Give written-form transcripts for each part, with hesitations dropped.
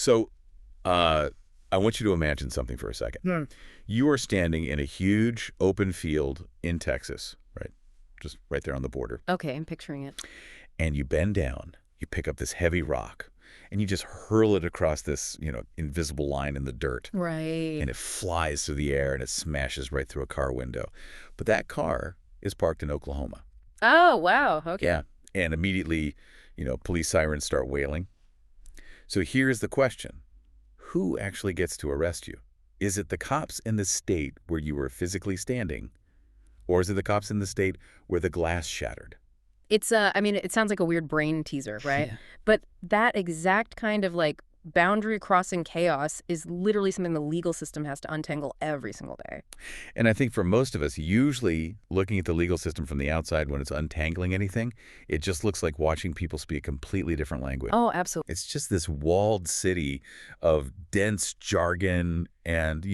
So, I want you to imagine something for a second. You are standing in a huge open field in Texas, right? Just right there on the border. Okay, I'm picturing it. And you bend down, you pick up this heavy rock, and you just hurl it across this, invisible line in the dirt. Right. And it flies through the air and it smashes right through a car window. But that car is parked in Oklahoma. Oh, wow. Okay. Yeah. And immediately, police sirens start wailing. So here's the question. Who actually gets to arrest you? Is it the cops in the state where you were physically standing? Or is it the cops in the state where the glass shattered? It's I mean, it sounds like a weird brain teaser, right? Yeah. But that exact kind of like boundary crossing chaos is literally something the legal system has to untangle every single day. And I think for most of us, usually looking at the legal system from the outside when it's untangling anything, it just looks like watching people speak a completely different language. Oh, absolutely. It's just this walled city of dense jargon and,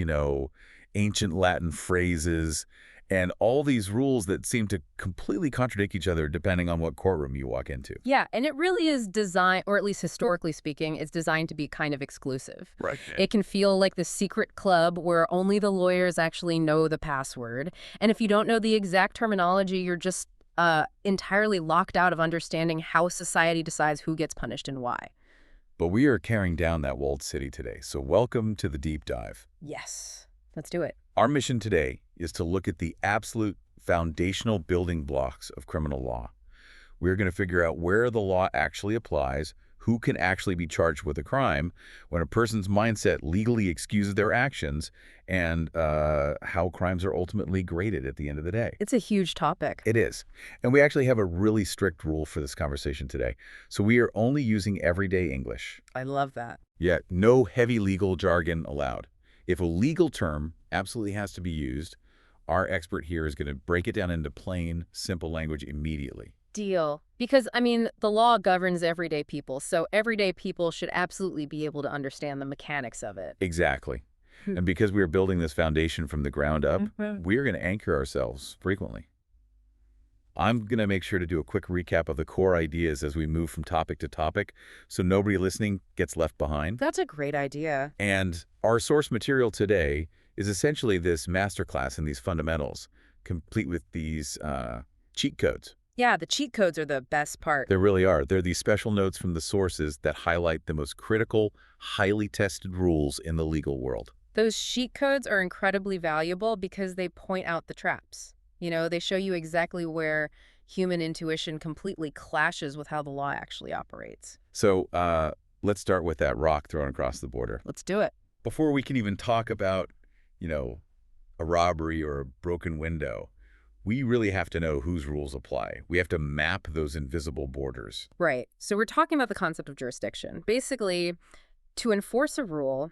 ancient Latin phrases and all these rules that seem to completely contradict each other depending on what courtroom you walk into. Yeah, and it really is designed, or at least historically speaking, it's designed to be kind of exclusive. Right. It can feel like the secret club where only the lawyers actually know the password. And if you don't know the exact terminology, you're just entirely locked out of understanding how society decides who gets punished and why. But we are carrying down that walled city today, so welcome to the deep dive. Yes, let's do it. Our mission today is to look at the absolute foundational building blocks of criminal law. We're going to figure out where the law actually applies, who can actually be charged with a crime, when a person's mindset legally excuses their actions, and how crimes are ultimately graded at the end of the day. It's a huge topic. It is. And we actually have a really strict rule for this conversation today. So we are only using everyday English. I love that. Yeah, no heavy legal jargon allowed. If a legal term absolutely has to be used, our expert here is going to break it down into plain, simple language immediately. Deal. Because, I mean, the law governs everyday people, so everyday people should absolutely be able to understand the mechanics of it. Exactly. And because we are building this foundation from the ground up, we're going to anchor ourselves frequently. I'm going to make sure to do a quick recap of the core ideas as we move from topic to topic so nobody listening gets left behind. That's a great idea. And our source material today is essentially this masterclass in these fundamentals, complete with these cheat codes. Yeah, the cheat codes are the best part. They really are. They're these special notes from the sources that highlight the most critical, highly tested rules in the legal world. Those cheat codes are incredibly valuable because they point out the traps. They show you exactly where human intuition completely clashes with how the law actually operates. So let's start with that rock thrown across the border. Let's do it. Before we can even talk about, a robbery or a broken window, we really have to know whose rules apply. We have to map those invisible borders. Right. So we're talking about the concept of jurisdiction. Basically, to enforce a rule,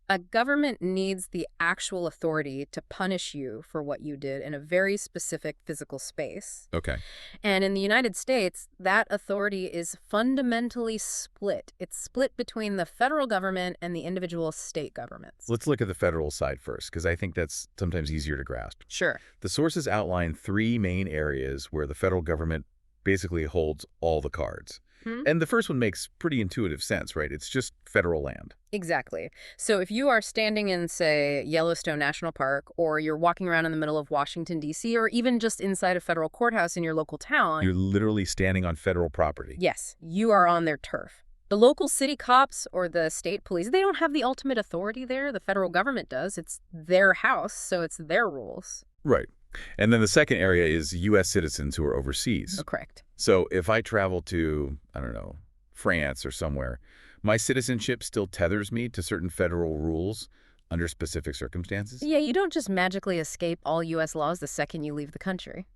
a government needs the actual authority to punish you for what you did in a very specific physical space. Okay. And in the United States, that authority is fundamentally split. It's split between the federal government and the individual state governments. Let's look at the federal side first, because I think that's sometimes easier to grasp. Sure. The sources outline three main areas where the federal government basically holds all the cards. And the first one makes pretty intuitive sense, right? It's just federal land. Exactly. So if you are standing in, say, Yellowstone National Park, or you're walking around in the middle of Washington, D.C., or even just inside a federal courthouse in your local town... You're literally standing on federal property. Yes, you are on their turf. The local city cops or the state police, they don't have the ultimate authority there. The federal government does. It's their house, so it's their rules. Right. And then the second area is U.S. citizens who are overseas. Oh, correct. So if I travel to, France or somewhere, my citizenship still tethers me to certain federal rules under specific circumstances. Yeah, you don't just magically escape all U.S. laws the second you leave the country.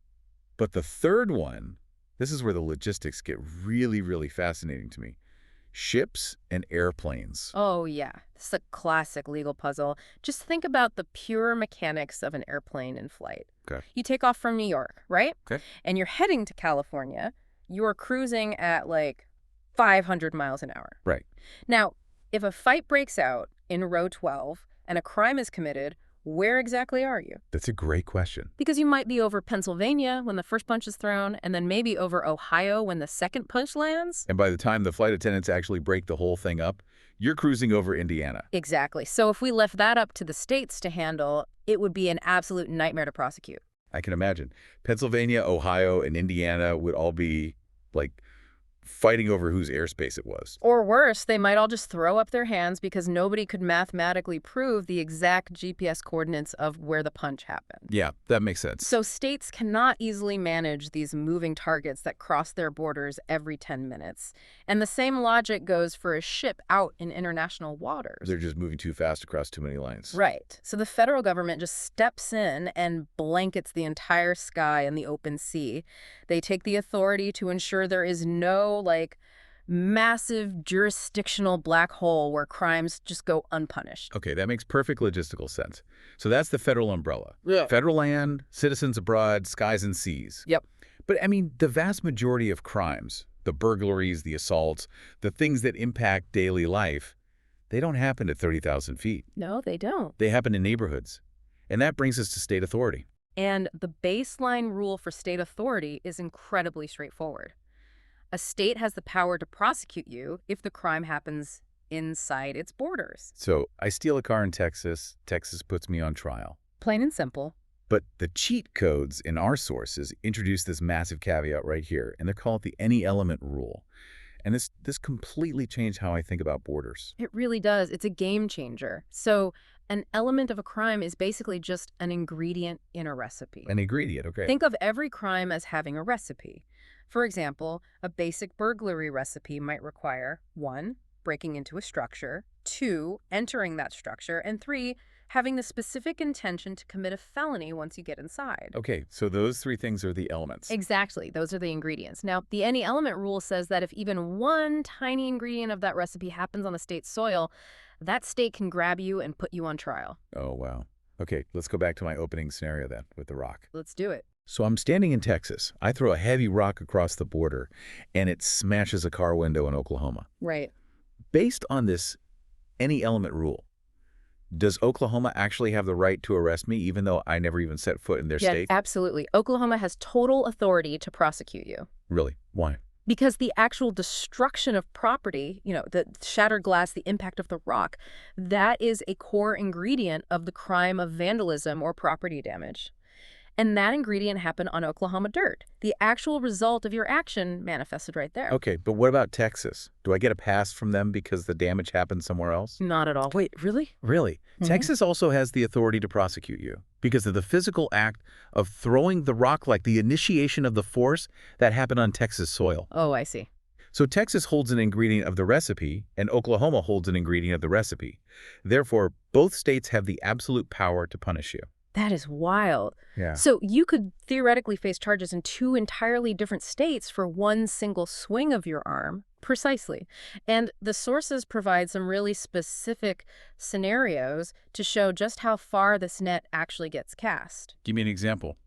But the third one, this is where the logistics get really, really fascinating to me. Ships and airplanes. Oh, yeah. This is a classic legal puzzle. Just think about the pure mechanics of an airplane in flight. Okay. You take off from New York, right? Okay. And you're heading to California. You're cruising at like 500 miles an hour. Right. Now, if a fight breaks out in row 12 and a crime is committed, where exactly are you? That's a great question. Because you might be over Pennsylvania when the first punch is thrown, and then maybe over Ohio when the second punch lands. And by the time the flight attendants actually break the whole thing up, You're cruising over Indiana. Exactly. So if we left that up to the states to handle, it would be an absolute nightmare to prosecute. I can imagine. Pennsylvania, Ohio, and Indiana would all be, like, fighting over whose airspace it was. Or worse, they might all just throw up their hands because nobody could mathematically prove the exact GPS coordinates of where the punch happened. Yeah, that makes sense. So states cannot easily manage these moving targets that cross their borders every 10 minutes. And the same logic goes for a ship out in international waters. They're just moving too fast across too many lines. Right. So the federal government just steps in and blankets the entire sky and the open sea. They take the authority to ensure there is no, massive jurisdictional black hole where crimes just go unpunished. Okay, that makes perfect logistical sense. So that's the federal umbrella. Yeah. Federal land, citizens abroad, skies and seas. Yep. But, I mean, the vast majority of crimes, the burglaries, the assaults, the things that impact daily life, they don't happen at 30,000 feet. No, they don't. They happen in neighborhoods. And that brings us to state authority. And the baseline rule for state authority is incredibly straightforward. A state has the power to prosecute you if the crime happens inside its borders. So I steal a car in Texas. Texas puts me on trial. Plain and simple. But the cheat codes in our sources introduce this massive caveat right here, and they're called the any element rule. And this completely changed how I think about borders. It really does. It's a game changer. So an element of a crime is basically just an ingredient in a recipe. An ingredient, okay. Think of every crime as having a recipe. For example, a basic burglary recipe might require 1. Breaking into a structure, 2. Entering that structure, and 3. Having the specific intention to commit a felony once you get inside. Okay, so those 3 things are the elements. Exactly. Those are the ingredients. Now, the any element rule says that if even one tiny ingredient of that recipe happens on the state's soil, that state can grab you and put you on trial. Oh, wow. Okay, let's go back to my opening scenario then with the rock. Let's do it. So I'm standing in Texas. I throw a heavy rock across the border, and it smashes a car window in Oklahoma. Right. Based on this any element rule, does Oklahoma actually have the right to arrest me even though I never even set foot in their Yeah, state? absolutely. Oklahoma has total authority to prosecute you. Really? Why? Because the actual destruction of property, the shattered glass, the impact of the rock, that is a core ingredient of the crime of vandalism or property damage. And that ingredient happened on Oklahoma dirt. The actual result of your action manifested right there. Okay, but what about Texas? Do I get a pass from them because the damage happened somewhere else? Not at all. Wait, really? Really? Texas also has the authority to prosecute you because of the physical act of throwing the rock, like the initiation of the force that happened on Texas soil. Oh, I see. So Texas holds an ingredient of the recipe, and Oklahoma holds an ingredient of the recipe. Therefore, both states have the absolute power to punish you. That is wild. Yeah. So you could theoretically face charges in 2 entirely different states for one single swing of your arm. Precisely. And the sources provide some really specific scenarios to show just how far this net actually gets cast. Give me an example.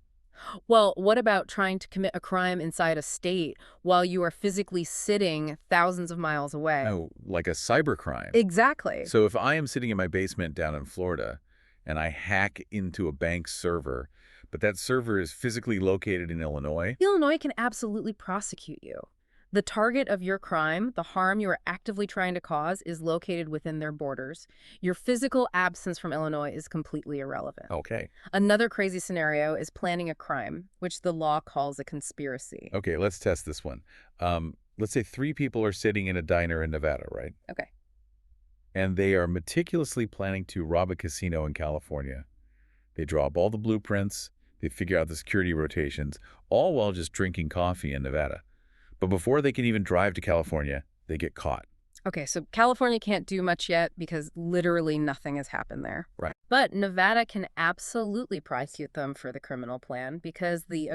Well, what about trying to commit a crime inside a state while you are physically sitting thousands of miles away? Oh, like a cybercrime. Exactly. So if I am sitting in my basement down in Florida and I hack into a bank server, but that server is physically located in Illinois, Illinois can absolutely prosecute you. The target of your crime, the harm you are actively trying to cause, is located within their borders. Your physical absence from Illinois is completely irrelevant. okay. Another crazy scenario is planning a crime, which the law calls a conspiracy. Okay, let's test this one. Let's say 3 people are sitting in a diner in Nevada, right? Okay. And they are meticulously planning to rob a casino in California. They draw up all the blueprints, they figure out the security rotations, all while just drinking coffee in Nevada. But before they can even drive to California, they get caught. Okay, so California can't do much yet because literally nothing has happened there. Right. But Nevada can absolutely prosecute them for the criminal plan because the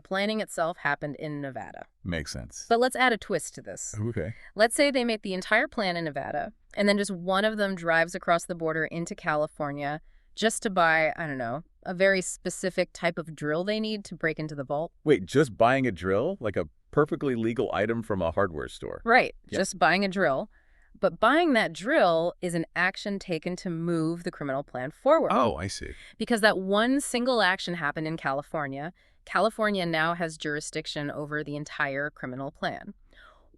planning itself happened in Nevada. Makes sense. But let's add a twist to this. Okay. Let's say they make the entire plan in Nevada, and then just one of them drives across the border into California just to buy, I don't know, a very specific type of drill they need to break into the vault. Wait, just buying a drill? Like a perfectly legal item from a hardware store? Right, Yep. just buying a drill. But buying that drill is an action taken to move the criminal plan forward. Oh, I see. Because that one single action happened in California, California now has jurisdiction over the entire criminal plan.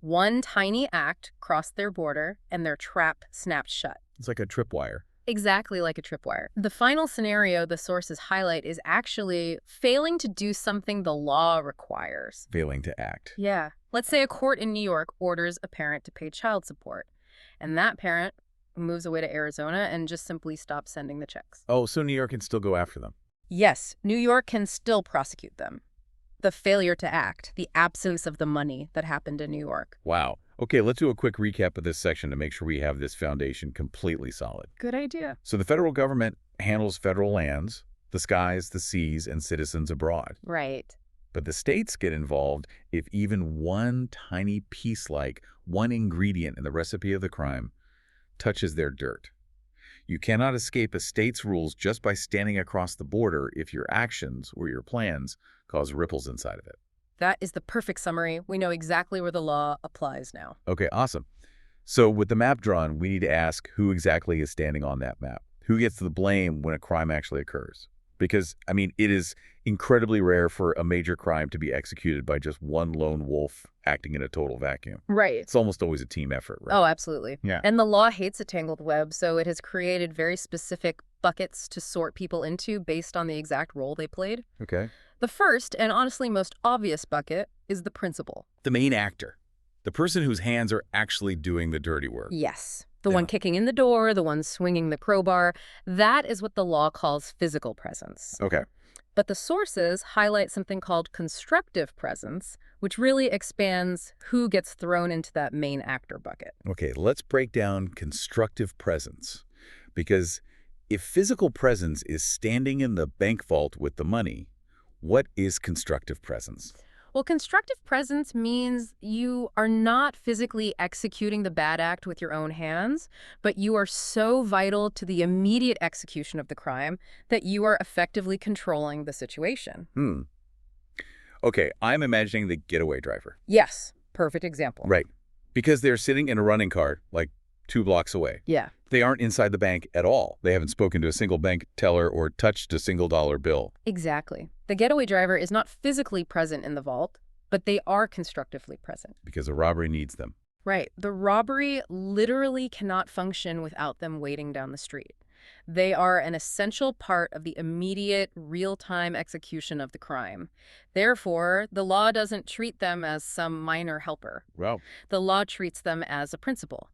One tiny act crossed their border, and their trap snapped shut. It's like a tripwire. Exactly like a tripwire. The final scenario the sources highlight is actually failing to do something the law requires. Failing to act. Yeah. Let's say a court in New York orders a parent to pay child support, and that parent moves away to Arizona and just simply stops sending the checks. Oh, so New York can still go after them. Yes, New York can still prosecute them. The failure to act, the absence of the money that happened in New York. Wow. Okay, let's do a quick recap of this section to make sure we have this foundation completely solid. Good idea. So the federal government handles federal lands, the skies, the seas, and citizens abroad. Right. But the states get involved if even one tiny piece, like one ingredient in the recipe of the crime, touches their dirt. You cannot escape a state's rules just by standing across the border if your actions or your plans cause ripples inside of it. That is the perfect summary. We know exactly where the law applies now. Okay, awesome. So with the map drawn, we need to ask who exactly is standing on that map. Who gets the blame when a crime actually occurs? Because, I mean, it is incredibly rare for a major crime to be executed by just one lone wolf acting in a total vacuum. Right. It's almost always a team effort, right? Oh, absolutely. Yeah. And the law hates a tangled web, so it has created very specific buckets to sort people into based on the exact role they played. Okay. The first, and honestly most obvious bucket, is the principal. The main actor. The person whose hands are actually doing the dirty work. Yes. The Yeah. one kicking in the door, the one swinging the crowbar. That is what the law calls physical presence. Okay. But the sources highlight something called constructive presence, which really expands who gets thrown into that main actor bucket. Okay, let's break down constructive presence. Because if physical presence is standing in the bank vault with the money, what is constructive presence? Well, constructive presence means you are not physically executing the bad act with your own hands, but you are so vital to the immediate execution of the crime that you are effectively controlling the situation. Okay, I'm imagining the getaway driver. Yes, perfect example. Right. Because they're sitting in a running car, like 2 blocks away. Yeah. They aren't inside the bank at all. They haven't spoken to a single bank teller or touched a single dollar bill. Exactly. The getaway driver is not physically present in the vault, but they are constructively present. Because a robbery needs them. Right. The robbery literally cannot function without them waiting down the street. They are an essential part of the immediate, real-time execution of the crime. Therefore, the law doesn't treat them as some minor helper. Wow. The law treats them as a principal.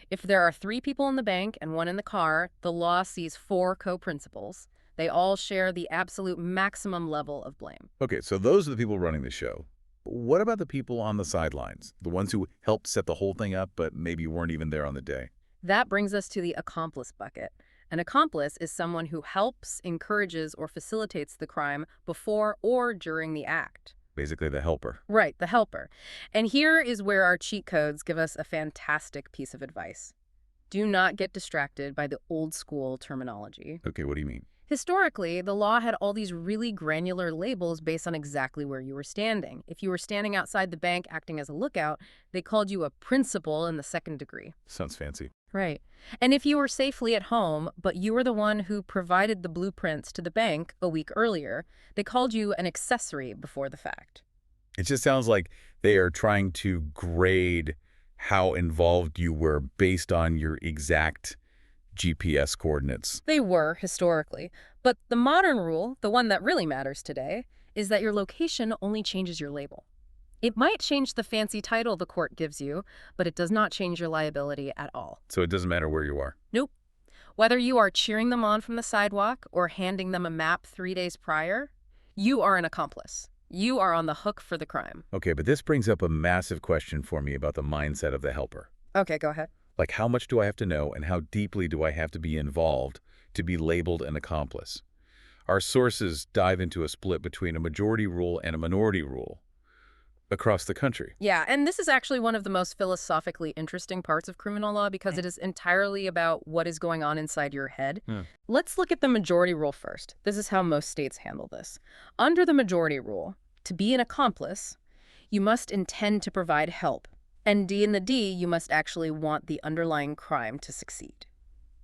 If there are 3 people in the bank and 1 in the car, the law sees 4 co-principals. They all share the absolute maximum level of blame. Okay, so those are the people running the show. What about the people on the sidelines? The ones who helped set the whole thing up but maybe weren't even there on the day? That brings us to the accomplice bucket. An accomplice is someone who helps, encourages, or facilitates the crime before or during the act. Basically the helper. Right, the helper. And here is where our cheat codes give us a fantastic piece of advice. Do not get distracted by the old school terminology. Okay, what do you mean? Historically, the law had all these really granular labels based on exactly where you were standing. If you were standing outside the bank acting as a lookout, they called you a principal in the 2nd degree. Sounds fancy. Right. And if you were safely at home, but you were the one who provided the blueprints to the bank a week earlier, they called you an accessory before the fact. It just sounds like they are trying to grade how involved you were based on your exact GPS coordinates. They were, historically. But the modern rule, the one that really matters today, is that your location only changes your label. It might change the fancy title the court gives you, but it does not change your liability at all. So it doesn't matter where you are. Nope. Whether you are cheering them on from the sidewalk or handing them a map 3 days prior, you are an accomplice. You are on the hook for the crime. Okay, but this brings up a massive question for me about the mindset of the helper. Okay, go ahead. Like, how much do I have to know and how deeply do I have to be involved to be labeled an accomplice? Our sources dive into a split between a majority rule and a minority rule across the country. Yeah, and this is actually one of the most philosophically interesting parts of criminal law because it is entirely about what is going on inside your head. Let's look at the majority rule first. This is how most states handle this. Under the majority rule, to be an accomplice, you must intend to provide help. And D in the D, you must actually want the underlying crime to succeed.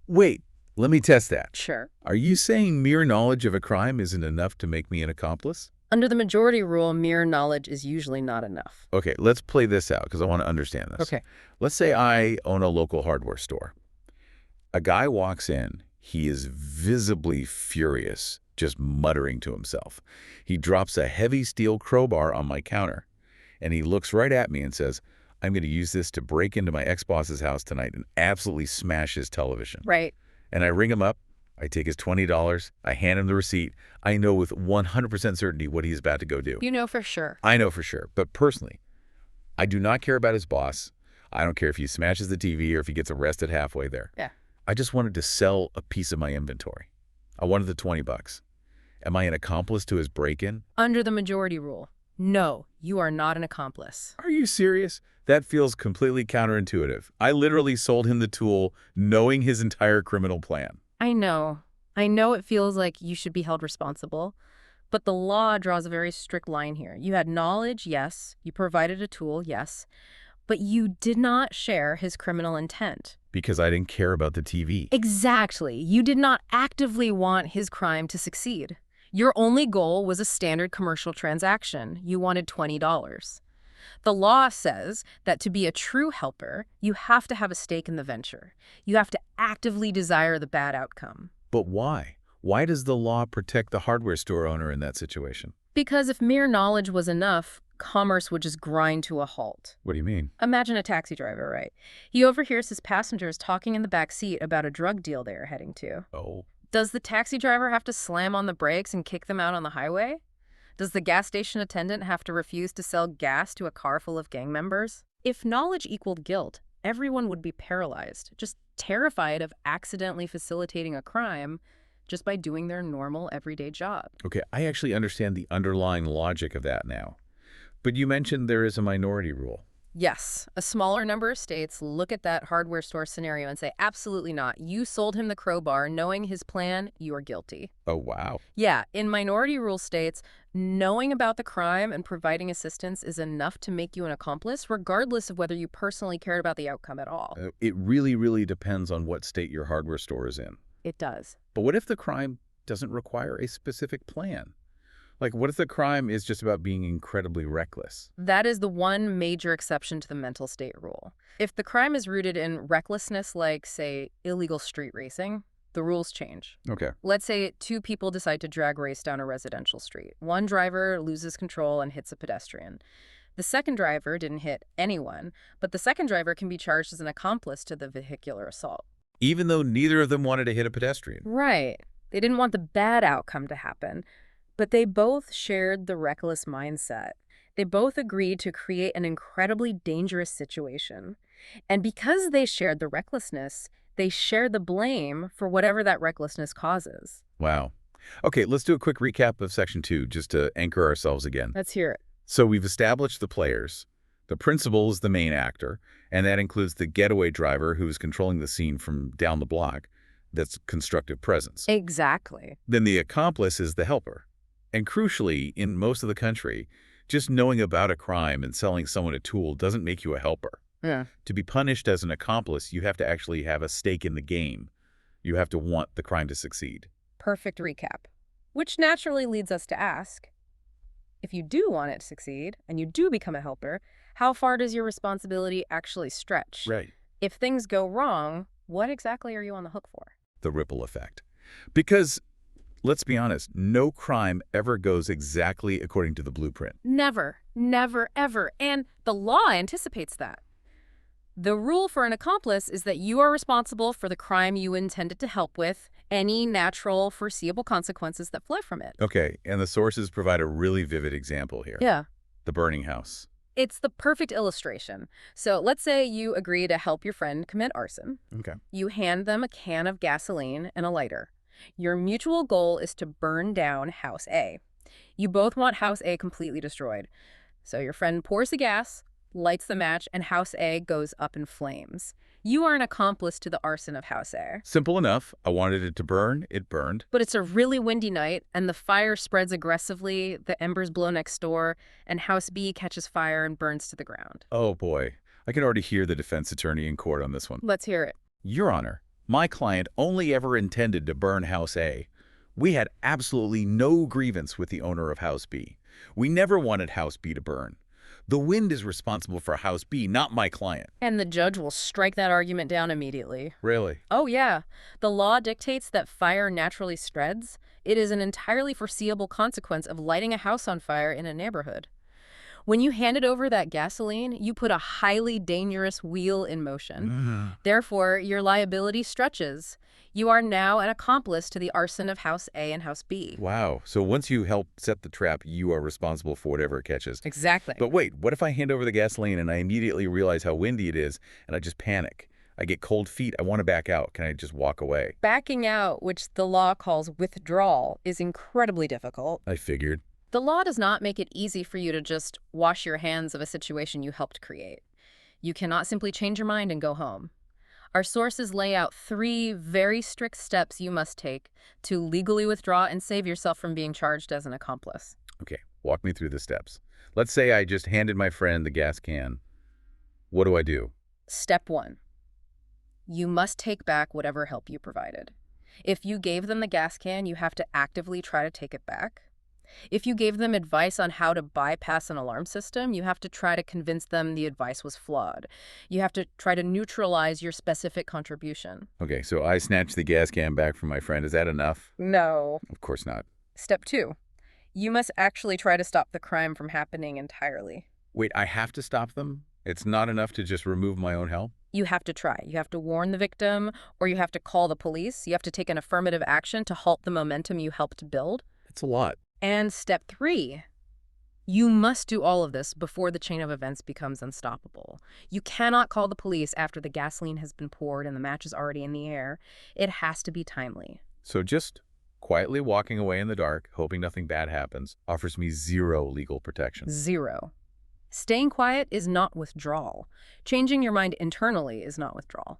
Wait, let me test that. Sure. Are you saying mere knowledge of a crime isn't enough to make me an accomplice? Under the majority rule, mere knowledge is usually not enough. Okay, let's play this out because I want to understand this. Okay. Let's say I own a local hardware store. A guy walks in. He is visibly furious, just muttering to himself. He drops a heavy steel crowbar on my counter, and he looks right at me and says, I'm going to use this to break into my ex-boss's house tonight and absolutely smash his television. Right. And I ring him up. I take his $20. I hand him the receipt. I know with 100% certainty what he's about to go do. You know for sure. I know for sure. But personally, I do not care about his boss. I don't care if he smashes the TV or if he gets arrested halfway there. Yeah. I just wanted to sell a piece of my inventory. I wanted the $20. Am I an accomplice to his break-in? Under the majority rule, no, you are not an accomplice. Are you serious? That feels completely counterintuitive. I literally sold him the tool knowing his entire criminal plan. I know. I know it feels like you should be held responsible, but the law draws a very strict line here. You had knowledge, yes. You provided a tool, yes. But you did not share his criminal intent. Because I didn't care about the TV. Exactly. You did not actively want his crime to succeed. Your only goal was a standard commercial transaction. You wanted $20. The law says that to be a true helper, you have to have a stake in the venture. You have to actively desire the bad outcome. But why? Why does the law protect the hardware store owner in that situation? Because if mere knowledge was enough, commerce would just grind to a halt. What do you mean? Imagine a taxi driver, right? He overhears his passengers talking in the back seat about a drug deal they are heading to. Oh. Does the taxi driver have to slam on the brakes and kick them out on the highway? Does the gas station attendant have to refuse to sell gas to a car full of gang members? If knowledge equaled guilt, everyone would be paralyzed, just terrified of accidentally facilitating a crime just by doing their normal everyday job. Okay, I actually understand the underlying logic of that now. But you mentioned there is a minority rule. Yes, a smaller number of states look at that hardware store scenario and say, absolutely not. You sold him the crowbar knowing his plan, you are guilty. Oh, wow. Yeah, in minority rule states, knowing about the crime and providing assistance is enough to make you an accomplice, regardless of whether you personally cared about the outcome at all. It really depends on what state your hardware store is in. It does. But what if the crime doesn't require a specific plan? Like, what if the crime is just about being incredibly reckless? That is the one major exception to the mental state rule. If the crime is rooted in recklessness, like, say, illegal street racing, the rules change. Okay. Let's say two people decide to drag race down a residential street. One driver loses control and hits a pedestrian. The second driver didn't hit anyone, but the second driver can be charged as an accomplice to the vehicular assault. Even though neither of them wanted to hit a pedestrian. Right. They didn't want the bad outcome to happen. But they both shared the reckless mindset. They both agreed to create an incredibly dangerous situation. And because they shared the recklessness, they shared the blame for whatever that recklessness causes. Wow. Okay, let's do a quick recap of Section 2 just to anchor ourselves again. Let's hear it. So we've established the players. The principal is the main actor, and that includes the getaway driver who's controlling the scene from down the block. That's constructive presence. Exactly. Then the accomplice is the helper. And crucially, in most of the country, just knowing about a crime and selling someone a tool doesn't make you a helper. Yeah. To be punished as an accomplice, you have to actually have a stake in the game. You have to want the crime to succeed. Perfect recap. Which naturally leads us to ask, if you do want it to succeed and you do become a helper, how far does your responsibility actually stretch? Right. If things go wrong, what exactly are you on the hook for? The ripple effect. Because, let's be honest, no crime ever goes exactly according to the blueprint. Never, never, ever. And the law anticipates that. The rule for an accomplice is that you are responsible for the crime you intended to help with, any natural, foreseeable consequences that flow from it. Okay, and the sources provide a really vivid example here. Yeah. The burning house. It's the perfect illustration. So let's say you agree to help your friend commit arson. Okay. You hand them a can of gasoline and a lighter. Your mutual goal is to burn down House A. You both want House A completely destroyed. So your friend pours the gas, lights the match, and House A goes up in flames. You are an accomplice to the arson of House A. Simple enough. I wanted it to burn. It burned. But it's a really windy night, and the fire spreads aggressively, the embers blow next door, and House B catches fire and burns to the ground. Oh, boy. I can already hear the defense attorney in court on this one. Let's hear it. Your Honor, my client only ever intended to burn House A. We had absolutely no grievance with the owner of House B. We never wanted House B to burn. The wind is responsible for House B, not my client. And the judge will strike that argument down immediately. Really? Oh, yeah. The law dictates that fire naturally spreads. It is an entirely foreseeable consequence of lighting a house on fire in a neighborhood. When you handed over that gasoline, you put a highly dangerous wheel in motion. Therefore, your liability stretches. You are now an accomplice to the arson of House A and House B. Wow. So once you help set the trap, you are responsible for whatever it catches. Exactly. But wait, what if I hand over the gasoline and I immediately realize how windy it is and I just panic? I get cold feet. I want to back out. Can I just walk away? Backing out, which the law calls withdrawal, is incredibly difficult. I figured. The law does not make it easy for you to just wash your hands of a situation you helped create. You cannot simply change your mind and go home. Our sources lay out 3 very strict steps you must take to legally withdraw and save yourself from being charged as an accomplice. Okay, walk me through the steps. Let's say I just handed my friend the gas can. What do I do? Step 1. You must take back whatever help you provided. If you gave them the gas can, you have to actively try to take it back. If you gave them advice on how to bypass an alarm system, you have to try to convince them the advice was flawed. You have to try to neutralize your specific contribution. Okay, so I snatched the gas can back from my friend. Is that enough? No. Of course not. Step 2. You must actually try to stop the crime from happening entirely. Wait, I have to stop them? It's not enough to just remove my own help? You have to try. You have to warn the victim, or you have to call the police. You have to take an affirmative action to halt the momentum you helped build. That's a lot. And step 3, you must do all of this before the chain of events becomes unstoppable. You cannot call the police after the gasoline has been poured and the match is already in the air. It has to be timely. So just quietly walking away in the dark, hoping nothing bad happens, offers me 0 legal protection. 0. Staying quiet is not withdrawal. Changing your mind internally is not withdrawal.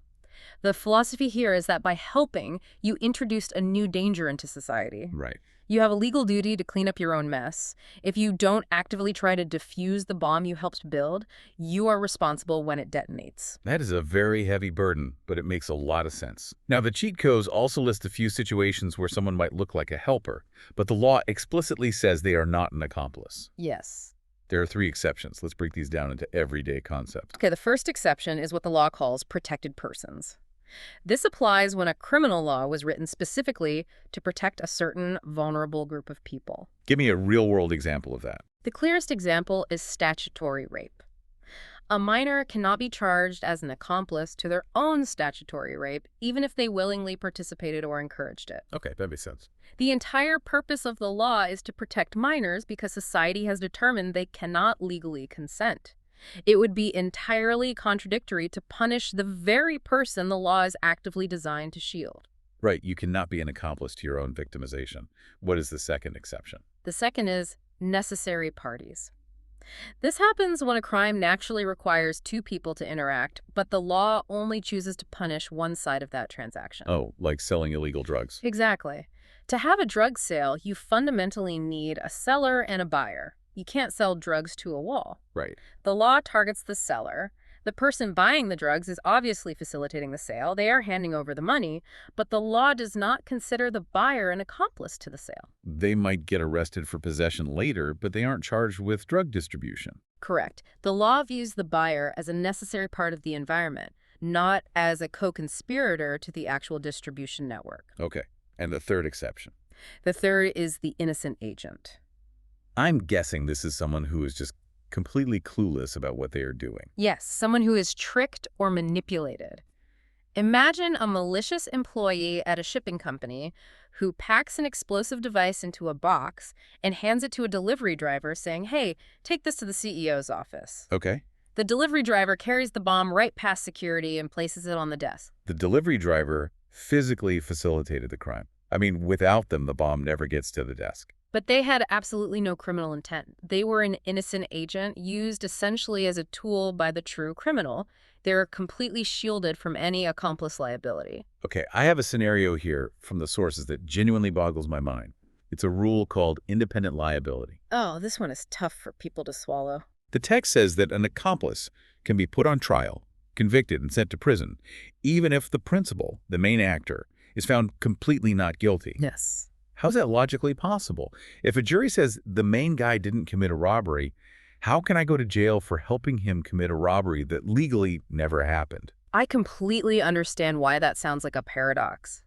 The philosophy here is that by helping, you introduced a new danger into society. Right. You have a legal duty to clean up your own mess. If you don't actively try to defuse the bomb you helped build, you are responsible when it detonates. That is a very heavy burden, but it makes a lot of sense. Now, the cheat codes also list a few situations where someone might look like a helper, but the law explicitly says they are not an accomplice. Yes. There are 3 exceptions. Let's break these down into everyday concepts. Okay, the first exception is what the law calls protected persons. This applies when a criminal law was written specifically to protect a certain vulnerable group of people. Give me a real-world example of that. The clearest example is statutory rape. A minor cannot be charged as an accomplice to their own statutory rape, even if they willingly participated or encouraged it. Okay, that makes sense. The entire purpose of the law is to protect minors because society has determined they cannot legally consent. It would be entirely contradictory to punish the very person the law is actively designed to shield. Right, you cannot be an accomplice to your own victimization. What is the second exception? The second is necessary parties. This happens when a crime naturally requires 2 people to interact, but the law only chooses to punish one side of that transaction. Oh, like selling illegal drugs. Exactly. To have a drug sale, you fundamentally need a seller and a buyer. You can't sell drugs to a wall. Right. The law targets the seller. The person buying the drugs is obviously facilitating the sale. They are handing over the money, but the law does not consider the buyer an accomplice to the sale. They might get arrested for possession later, but they aren't charged with drug distribution. Correct. The law views the buyer as a necessary part of the environment, not as a co-conspirator to the actual distribution network. Okay. And the third exception? The third is the innocent agent. I'm guessing this is someone who is just completely clueless about what they are doing. Yes, someone who is tricked or manipulated. Imagine a malicious employee at a shipping company who packs an explosive device into a box and hands it to a delivery driver saying, "Hey, take this to the CEO's office." Okay. The delivery driver carries the bomb right past security and places it on the desk. The delivery driver physically facilitated the crime. I mean, without them, the bomb never gets to the desk. But they had absolutely no criminal intent. They were an innocent agent used essentially as a tool by the true criminal. They're completely shielded from any accomplice liability. Okay, I have a scenario here from the sources that genuinely boggles my mind. It's a rule called independent liability. Oh, this one is tough for people to swallow. The text says that an accomplice can be put on trial, convicted, and sent to prison, even if the principal, the main actor, is found completely not guilty. Yes. How's that logically possible? If a jury says the main guy didn't commit a robbery, how can I go to jail for helping him commit a robbery that legally never happened? I completely understand why that sounds like a paradox.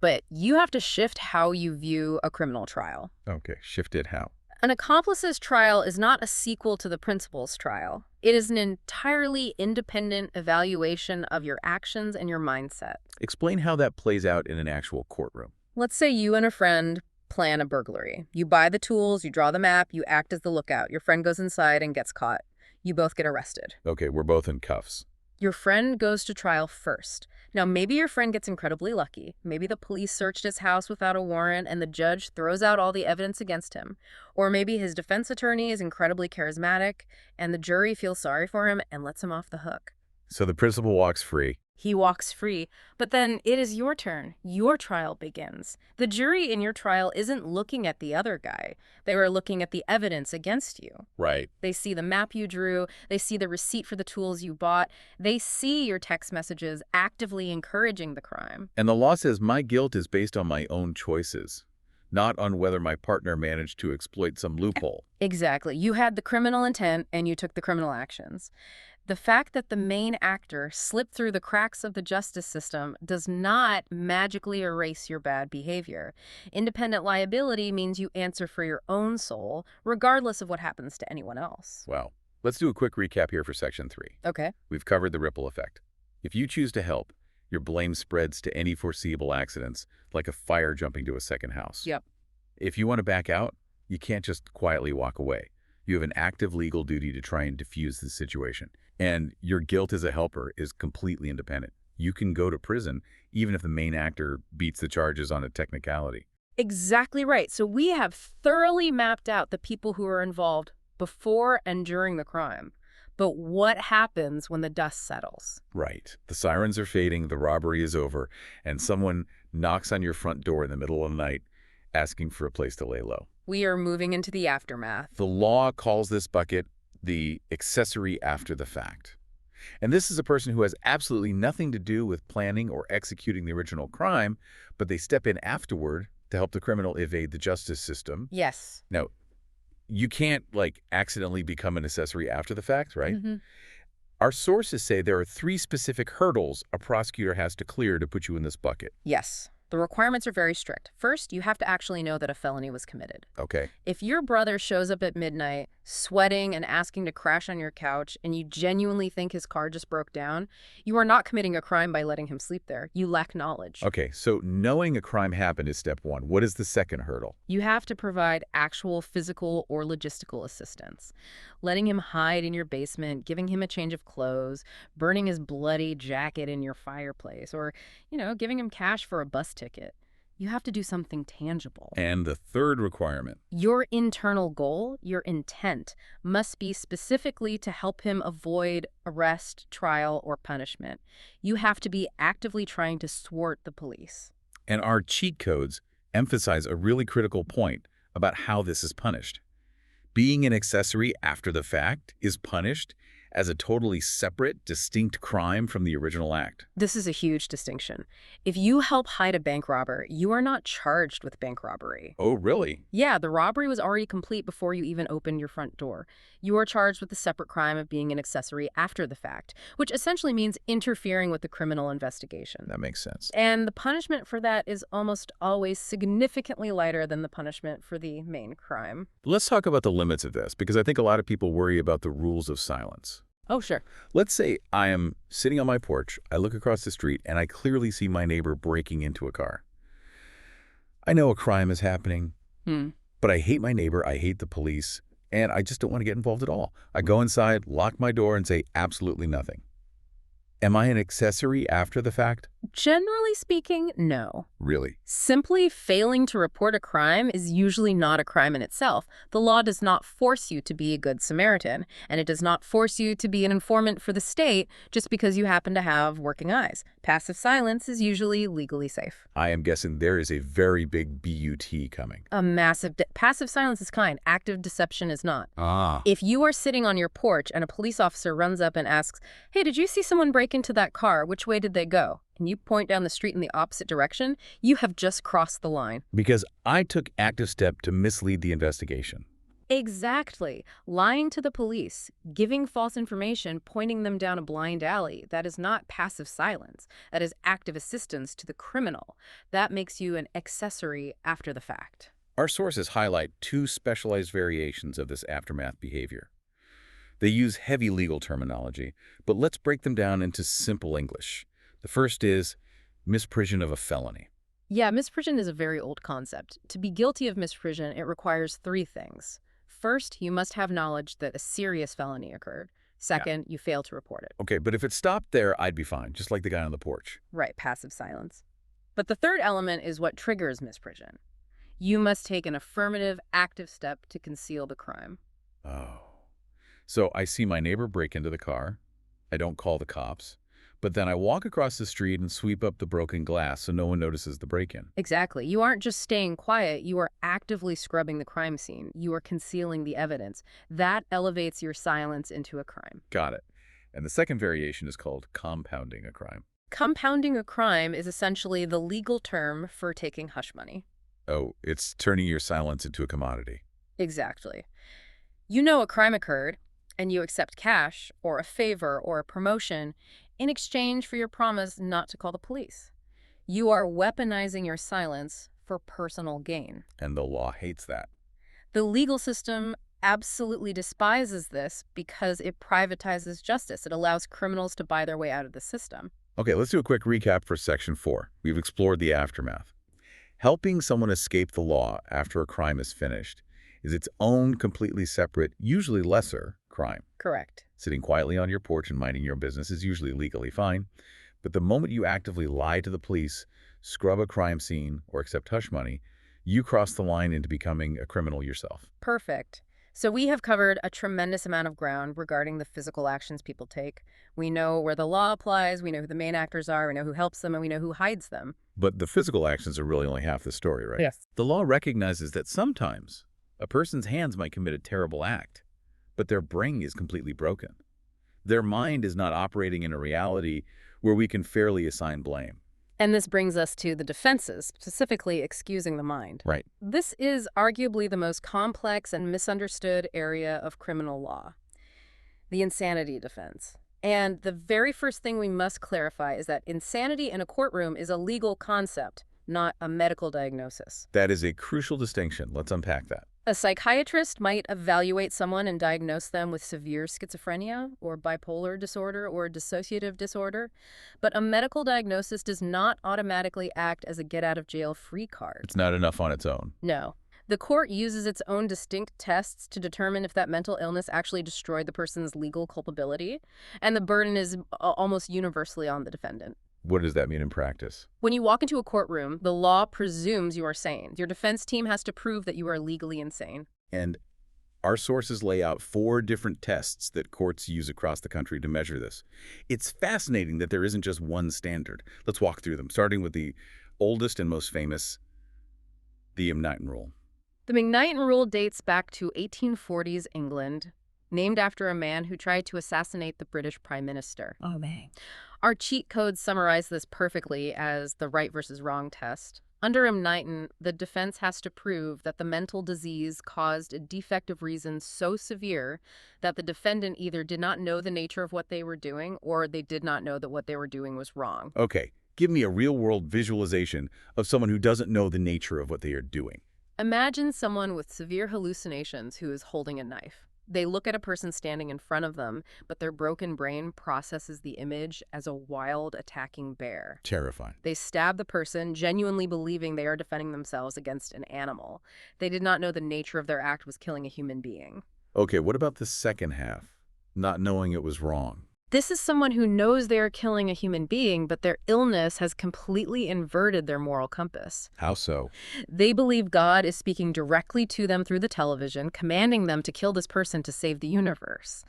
But you have to shift how you view a criminal trial. Okay, shifted how? An accomplice's trial is not a sequel to the principal's trial. It is an entirely independent evaluation of your actions and your mindset. Explain how that plays out in an actual courtroom. Let's say you and a friend plan a burglary. You buy the tools, you draw the map, you act as the lookout. Your friend goes inside and gets caught. You both get arrested. Okay, we're both in cuffs. Your friend goes to trial first. Now, maybe your friend gets incredibly lucky. Maybe the police searched his house without a warrant and the judge throws out all the evidence against him. Or maybe his defense attorney is incredibly charismatic and the jury feels sorry for him and lets him off the hook. So the principal walks free. He walks free, but then it is your turn. Your trial begins. The jury in your trial isn't looking at the other guy. They were looking at the evidence against you. Right. They see the map you drew. They see the receipt for the tools you bought. They see your text messages actively encouraging the crime. And the law says my guilt is based on my own choices, not on whether my partner managed to exploit some loophole. Exactly. You had the criminal intent and you took the criminal actions. The fact that the main actor slipped through the cracks of the justice system does not magically erase your bad behavior. Independent liability means you answer for your own soul, regardless of what happens to anyone else. Wow. Let's do a quick recap here for Section 3. Okay. We've covered the ripple effect. If you choose to help, your blame spreads to any foreseeable accidents, like a fire jumping to a second house. Yep. If you want to back out, you can't just quietly walk away. You have an active legal duty to try and defuse the situation. And your guilt as a helper is completely independent. You can go to prison even if the main actor beats the charges on a technicality. Exactly right. So we have thoroughly mapped out the people who are involved before and during the crime. But what happens when the dust settles? Right. The sirens are fading, the robbery is over, and someone knocks on your front door in the middle of the night asking for a place to lay low. We are moving into the aftermath. The law calls this bucket the accessory after the fact. And this is a person who has absolutely nothing to do with planning or executing the original crime, but they step in afterward to help the criminal evade the justice system. Yes. Now, you can't, accidentally become an accessory after the fact, right? Mm-hmm. Our sources say there are 3 specific hurdles a prosecutor has to clear to put you in this bucket. Yes. The requirements are very strict. First, you have to actually know that a felony was committed. Okay. If your brother shows up at midnight, sweating and asking to crash on your couch, and you genuinely think his car just broke down, you are not committing a crime by letting him sleep there. You lack knowledge. Okay, so knowing a crime happened is step 1. What is the second hurdle? You have to provide actual physical or logistical assistance. Letting him hide in your basement, giving him a change of clothes, burning his bloody jacket in your fireplace, or, giving him cash for a bus ticket. You have to do something tangible. And the third requirement? Your internal goal, your intent, must be specifically to help him avoid arrest, trial, or punishment. You have to be actively trying to thwart the police. And our cheat codes emphasize a really critical point about how this is punished. Being an accessory after the fact is punished as a totally separate, distinct crime from the original act. This is a huge distinction. If you help hide a bank robber, you are not charged with bank robbery. Oh, really? Yeah, the robbery was already complete before you even opened your front door. You are charged with the separate crime of being an accessory after the fact, which essentially means interfering with the criminal investigation. That makes sense. And the punishment for that is almost always significantly lighter than the punishment for the main crime. Let's talk about the limits of this, because I think a lot of people worry about the rules of silence. Oh, sure. Let's say I am sitting on my porch, I look across the street, and I clearly see my neighbor breaking into a car. I know a crime is happening, but I hate my neighbor, I hate the police, and I just don't want to get involved at all. I go inside, lock my door, and say absolutely nothing. Am I an accessory after the fact? Generally speaking, no. Really? Simply failing to report a crime is usually not a crime in itself. The law does not force you to be a good Samaritan, and it does not force you to be an informant for the state just because you happen to have working eyes. Passive silence is usually legally safe. I am guessing there is a very big BUT coming. A massive... Passive silence is kind. Active deception is not. Ah. If you are sitting on your porch and a police officer runs up and asks, "Hey, did you see someone break into that car? Which way did they go?" and you point down the street in the opposite direction, you have just crossed the line. Because I took active step to mislead the investigation. Exactly. Lying to the police, giving false information, pointing them down a blind alley. That is not passive silence. That is active assistance to the criminal. That makes you an accessory after the fact. Our sources highlight two specialized variations of this aftermath behavior. They use heavy legal terminology, but let's break them down into simple English. The first is misprision of a felony. Yeah, misprision is a very old concept. To be guilty of misprision, it requires three things. First, you must have knowledge that a serious felony occurred. Second, you fail to report it. Okay, but if it stopped there, I'd be fine, just like the guy on the porch. Right, passive silence. But the third element is what triggers misprision. You must take an affirmative, active step to conceal the crime. Oh. So I see my neighbor break into the car. I don't call the cops. But then I walk across the street and sweep up the broken glass so no one notices the break-in. Exactly. You aren't just staying quiet, you are actively scrubbing the crime scene. You are concealing the evidence. That elevates your silence into a crime. Got it. And the second variation is called compounding a crime. Compounding a crime is essentially the legal term for taking hush money. Oh, it's turning your silence into a commodity. Exactly. You know a crime occurred, and you accept cash, or a favor, or a promotion, in exchange for your promise not to call the police. You are weaponizing your silence for personal gain. And the law hates that. The legal system absolutely despises this because it privatizes justice. It allows criminals to buy their way out of the system. Okay, let's do a quick recap for Section 4. We've explored the aftermath. Helping someone escape the law after a crime is finished is its own completely separate, usually lesser, crime. Correct. Sitting quietly on your porch and minding your business is usually legally fine. But the moment you actively lie to the police, scrub a crime scene, or accept hush money, you cross the line into becoming a criminal yourself. Perfect. So we have covered a tremendous amount of ground regarding the physical actions people take. We know where the law applies, we know who the main actors are, we know who helps them, and we know who hides them. But the physical actions are really only half the story, right? Yes. The law recognizes that sometimes a person's hands might commit a terrible act, but their brain is completely broken. Their mind is not operating in a reality where we can fairly assign blame. And this brings us to the defenses, specifically excusing the mind. Right. This is arguably the most complex and misunderstood area of criminal law, the insanity defense. And the very first thing we must clarify is that insanity in a courtroom is a legal concept, not a medical diagnosis. That is a crucial distinction. Let's unpack that. A psychiatrist might evaluate someone and diagnose them with severe schizophrenia or bipolar disorder or dissociative disorder, but a medical diagnosis does not automatically act as a get-out-of-jail-free card. It's not enough on its own. No. The court uses its own distinct tests to determine if that mental illness actually destroyed the person's legal culpability, and the burden is almost universally on the defendant. What does that mean in practice? When you walk into a courtroom, the law presumes you are sane. Your defense team has to prove that you are legally insane. And our sources lay out 4 different tests that courts use across the country to measure this. It's fascinating that there isn't just one standard. Let's walk through them, starting with the oldest and most famous, the McNighton Rule. The McNighton Rule dates back to 1840s England, named after a man who tried to assassinate the British Prime Minister. Oh, man. Our cheat codes summarize this perfectly as the right versus wrong test. Under McNighton, the defense has to prove that the mental disease caused a defective reason so severe that the defendant either did not know the nature of what they were doing or they did not know that what they were doing was wrong. Okay, give me a real-world visualization of someone who doesn't know the nature of what they are doing. Imagine someone with severe hallucinations who is holding a knife. They look at a person standing in front of them, but their broken brain processes the image as a wild, attacking bear. Terrifying. They stab the person, genuinely believing they are defending themselves against an animal. They did not know the nature of their act was killing a human being. Okay, what about the second half? Not knowing it was wrong. This is someone who knows they are killing a human being, but their illness has completely inverted their moral compass. How so? They believe God is speaking directly to them through the television, commanding them to kill this person to save the universe.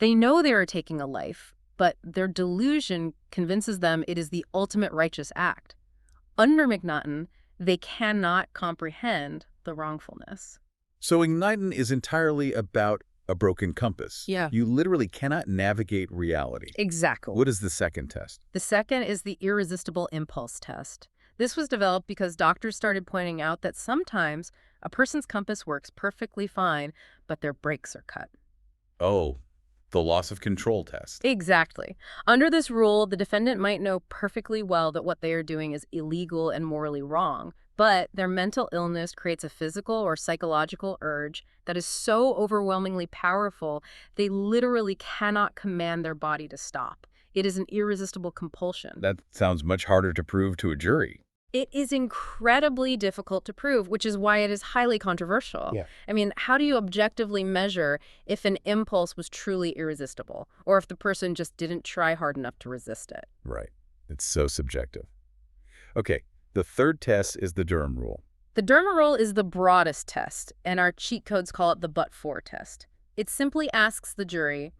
They know they are taking a life, but their delusion convinces them it is the ultimate righteous act. Under McNighton, they cannot comprehend the wrongfulness. So McNighton is entirely about a broken compass. Yeah. You literally cannot navigate reality. Exactly. What is the second test? The second is the irresistible impulse test. This was developed because doctors started pointing out that sometimes a person's compass works perfectly fine, but their brakes are cut. Oh, the loss of control test. Exactly. Under this rule, the defendant might know perfectly well that what they are doing is illegal and morally wrong, but their mental illness creates a physical or psychological urge that is so overwhelmingly powerful, they literally cannot command their body to stop. It is an irresistible compulsion. That sounds much harder to prove to a jury. It is incredibly difficult to prove, which is why it is highly controversial. Yeah. I mean, how do you objectively measure if an impulse was truly irresistible, or if the person just didn't try hard enough to resist it? Right. It's so subjective. Okay, the third test is the Durham rule. The Durham rule is the broadest test, and our cheat codes call it the but-for test. It simply asks the jury,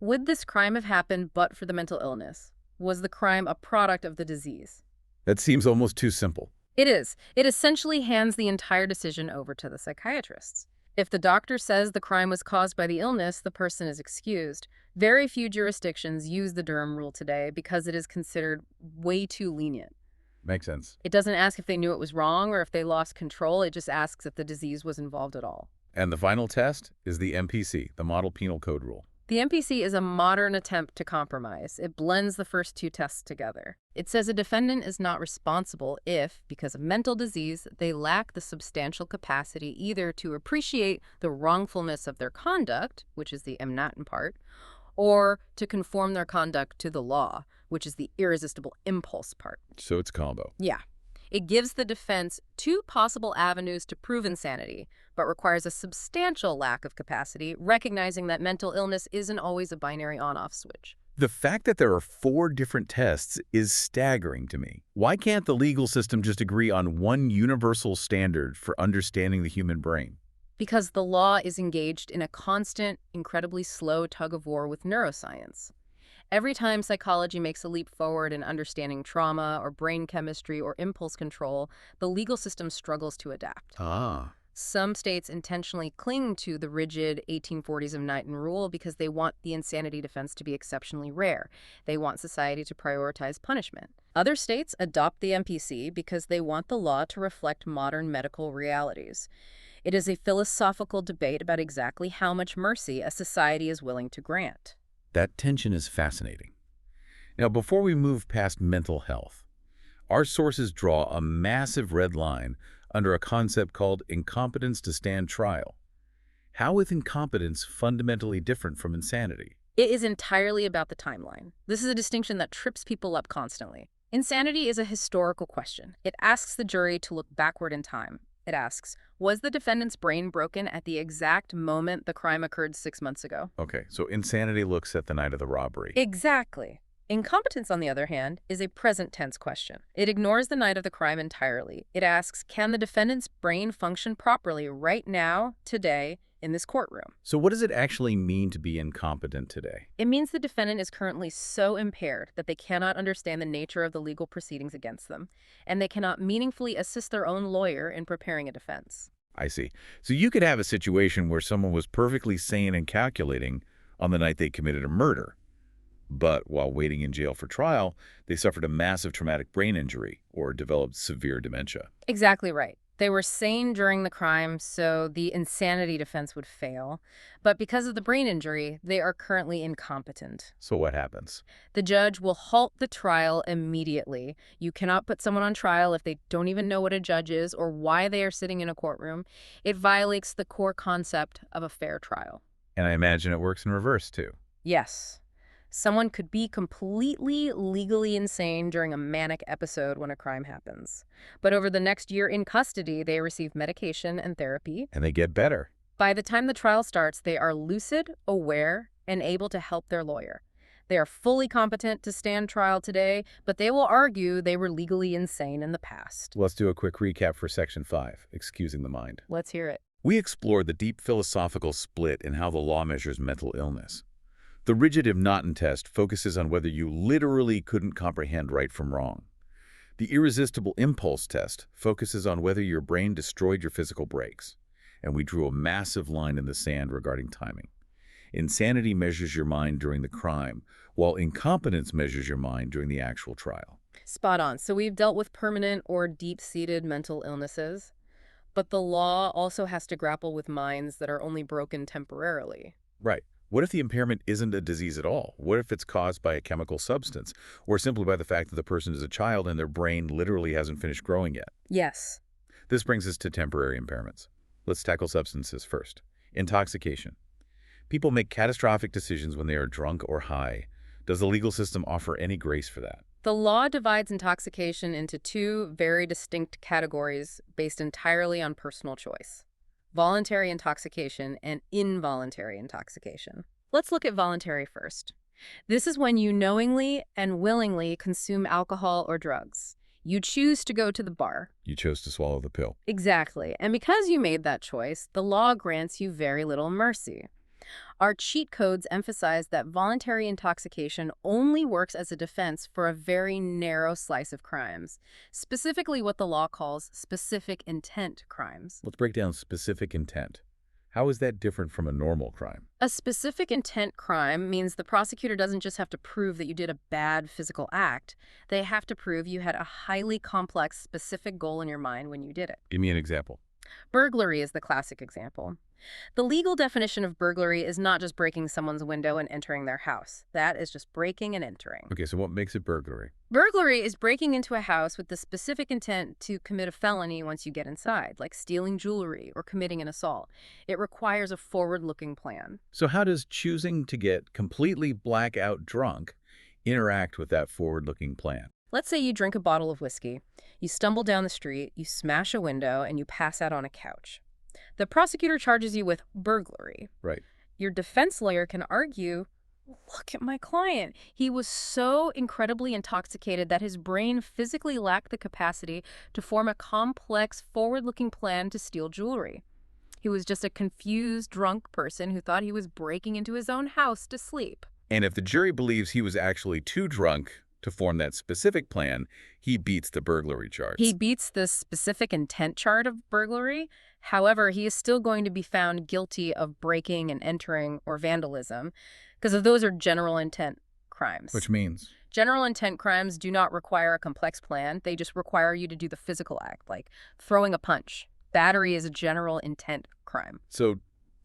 would this crime have happened but for the mental illness? Was the crime a product of the disease? That seems almost too simple. It is. It essentially hands the entire decision over to the psychiatrists. If the doctor says the crime was caused by the illness, the person is excused. Very few jurisdictions use the Durham rule today because it is considered way too lenient. Makes sense. It doesn't ask if they knew it was wrong or if they lost control. It just asks if the disease was involved at all. And the final test is the MPC, the Model Penal Code rule. The MPC is a modern attempt to compromise. It blends the first two tests together. It says a defendant is not responsible if, because of mental disease, they lack the substantial capacity either to appreciate the wrongfulness of their conduct, which is the Mnatin part, or to conform their conduct to the law, which is the irresistible impulse part. So it's combo. Yeah. It gives the defense two possible avenues to prove insanity, but requires a substantial lack of capacity, recognizing that mental illness isn't always a binary on-off switch. The fact that there are 4 different tests is staggering to me. Why can't the legal system just agree on one universal standard for understanding the human brain? Because the law is engaged in a constant, incredibly slow tug-of-war with neuroscience. Every time psychology makes a leap forward in understanding trauma or brain chemistry or impulse control, the legal system struggles to adapt. Ah. Some states intentionally cling to the rigid 1840s Mnatin rule because they want the insanity defense to be exceptionally rare. They want society to prioritize punishment. Other states adopt the MPC because they want the law to reflect modern medical realities. It is a philosophical debate about exactly how much mercy a society is willing to grant. That tension is fascinating. Now, before we move past mental health, our sources draw a massive red line under a concept called incompetence to stand trial. How is incompetence fundamentally different from insanity? It is entirely about the timeline. This is a distinction that trips people up constantly. Insanity is a historical question. It asks the jury to look backward in time. It asks, was the defendant's brain broken at the exact moment the crime occurred 6 months ago? Okay, so insanity looks at the night of the robbery. Exactly. Incompetence, on the other hand, is a present tense question. It ignores the night of the crime entirely. It asks, can the defendant's brain function properly right now, today, in this courtroom? So what does it actually mean to be incompetent today? It means the defendant is currently so impaired that they cannot understand the nature of the legal proceedings against them, and they cannot meaningfully assist their own lawyer in preparing a defense. I see. So you could have a situation where someone was perfectly sane and calculating on the night they committed a murder, but while waiting in jail for trial, they suffered a massive traumatic brain injury or developed severe dementia. Exactly right. They were sane during the crime, so the insanity defense would fail. But because of the brain injury, they are currently incompetent. So what happens? The judge will halt the trial immediately. You cannot put someone on trial if they don't even know what a judge is or why they are sitting in a courtroom. It violates the core concept of a fair trial. And I imagine it works in reverse, too. Yes. Someone could be completely legally insane during a manic episode when a crime happens. But over the next year in custody, they receive medication and therapy. And they get better. By the time the trial starts, they are lucid, aware, and able to help their lawyer. They are fully competent to stand trial today, but they will argue they were legally insane in the past. Let's do a quick recap for Section 5, Excusing the Mind. Let's hear it. We explored the deep philosophical split in how the law measures mental illness. The rigid Mnatin test focuses on whether you literally couldn't comprehend right from wrong. The irresistible impulse test focuses on whether your brain destroyed your physical brakes. And we drew a massive line in the sand regarding timing. Insanity measures your mind during the crime, while incompetence measures your mind during the actual trial. Spot on. So we've dealt with permanent or deep-seated mental illnesses, but the law also has to grapple with minds that are only broken temporarily. Right. What if the impairment isn't a disease at all? What if it's caused by a chemical substance, or simply by the fact that the person is a child and their brain literally hasn't finished growing yet? Yes. This brings us to temporary impairments. Let's tackle substances first. Intoxication. People make catastrophic decisions when they are drunk or high. Does the legal system offer any grace for that? The law divides intoxication into two very distinct categories based entirely on personal choice: voluntary intoxication and involuntary intoxication. Let's look at voluntary first. This is when you knowingly and willingly consume alcohol or drugs. You choose to go to the bar. You chose to swallow the pill. Exactly. And because you made that choice, the law grants you very little mercy. Our cheat codes emphasize that voluntary intoxication only works as a defense for a very narrow slice of crimes, specifically what the law calls specific intent crimes. Let's break down specific intent. How is that different from a normal crime? A specific intent crime means the prosecutor doesn't just have to prove that you did a bad physical act. They have to prove you had a highly complex, specific goal in your mind when you did it. Give me an example. Burglary is the classic example. The legal definition of burglary is not just breaking someone's window and entering their house. That is just breaking and entering. Okay, so what makes it burglary? Burglary is breaking into a house with the specific intent to commit a felony once you get inside, like stealing jewelry or committing an assault. It requires a forward-looking plan. So how does choosing to get completely blackout drunk interact with that forward-looking plan? Let's say you drink a bottle of whiskey, you stumble down the street, you smash a window, and you pass out on a couch. The prosecutor charges you with burglary. Right. Your defense lawyer can argue, look at my client. He was so incredibly intoxicated that his brain physically lacked the capacity to form a complex, forward-looking plan to steal jewelry. He was just a confused, drunk person who thought he was breaking into his own house to sleep. And if the jury believes he was actually too drunk to form that specific plan, he beats the burglary charge. He beats the specific intent charge of burglary. However, he is still going to be found guilty of breaking and entering or vandalism, because those are general intent crimes. Which means? General intent crimes do not require a complex plan. They just require you to do the physical act, like throwing a punch. Battery is a general intent crime. So,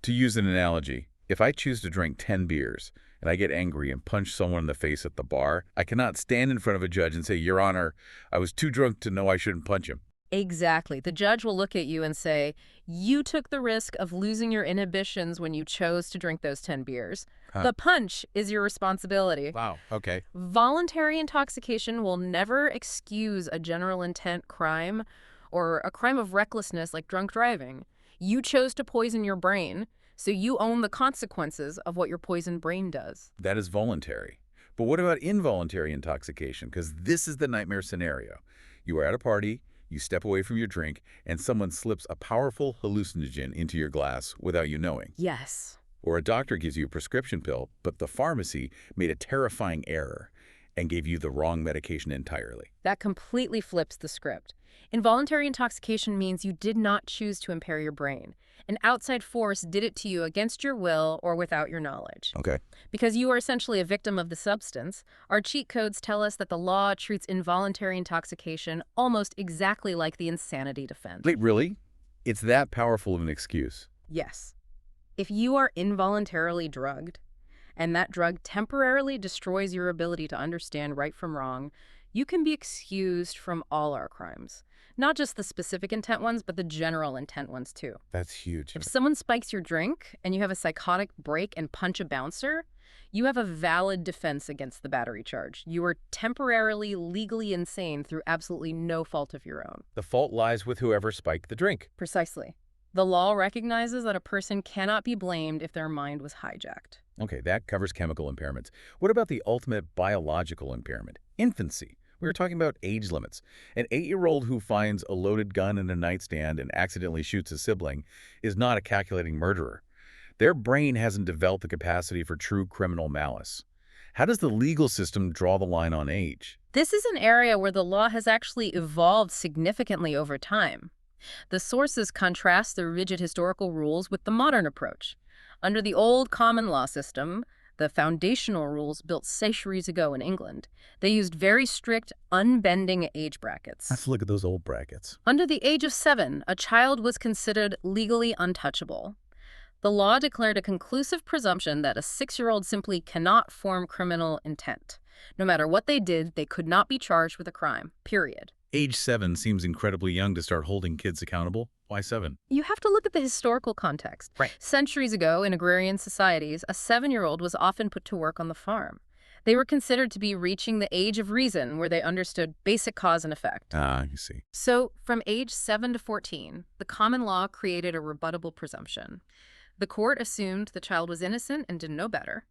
to use an analogy, if I choose to drink 10 beers and I get angry and punch someone in the face at the bar, I cannot stand in front of a judge and say, Your Honor, I was too drunk to know I shouldn't punch him. Exactly. The judge will look at you and say, you took the risk of losing your inhibitions when you chose to drink those 10 beers. Huh. The punch is your responsibility. Wow, okay. Voluntary intoxication will never excuse a general intent crime or a crime of recklessness like drunk driving. You chose to poison your brain, so you own the consequences of what your poisoned brain does. That is voluntary. But what about involuntary intoxication? Because this is the nightmare scenario. You are at a party, you step away from your drink, and someone slips a powerful hallucinogen into your glass without you knowing. Yes. Or a doctor gives you a prescription pill, but the pharmacy made a terrifying error and gave you the wrong medication entirely. That completely flips the script. Involuntary intoxication means you did not choose to impair your brain. An outside force did it to you against your will or without your knowledge. Okay. Because you are essentially a victim of the substance, our cheat codes tell us that the law treats involuntary intoxication almost exactly like the insanity defense. Wait, really? It's that powerful of an excuse? Yes. If you are involuntarily drugged, and that drug temporarily destroys your ability to understand right from wrong, you can be excused from all our crimes. Not just the specific intent ones, but the general intent ones too. That's huge. If someone spikes your drink and you have a psychotic break and punch a bouncer, you have a valid defense against the battery charge. You are temporarily legally insane through absolutely no fault of your own. The fault lies with whoever spiked the drink. Precisely. The law recognizes that a person cannot be blamed if their mind was hijacked. Okay, that covers chemical impairments. What about the ultimate biological impairment? Infancy. We were talking about age limits. An 8-year-old who finds a loaded gun in a nightstand and accidentally shoots a sibling is not a calculating murderer. Their brain hasn't developed the capacity for true criminal malice. How does the legal system draw the line on age? This is an area where the law has actually evolved significantly over time. The sources contrast the rigid historical rules with the modern approach. Under the old common law system, the foundational rules built centuries ago in England, they used very strict, unbending age brackets. Let's look at those old brackets. Under the age of 7, a child was considered legally untouchable. The law declared a conclusive presumption that a 6-year-old simply cannot form criminal intent. No matter what they did, they could not be charged with a crime, period. Age 7 seems incredibly young to start holding kids accountable. Why 7? You have to look at the historical context. Right. Centuries ago, in agrarian societies, a 7-year-old was often put to work on the farm. They were considered to be reaching the age of reason where they understood basic cause and effect. You see. So, from age 7 to 14, the common law created a rebuttable presumption. The court assumed the child was innocent and didn't know better.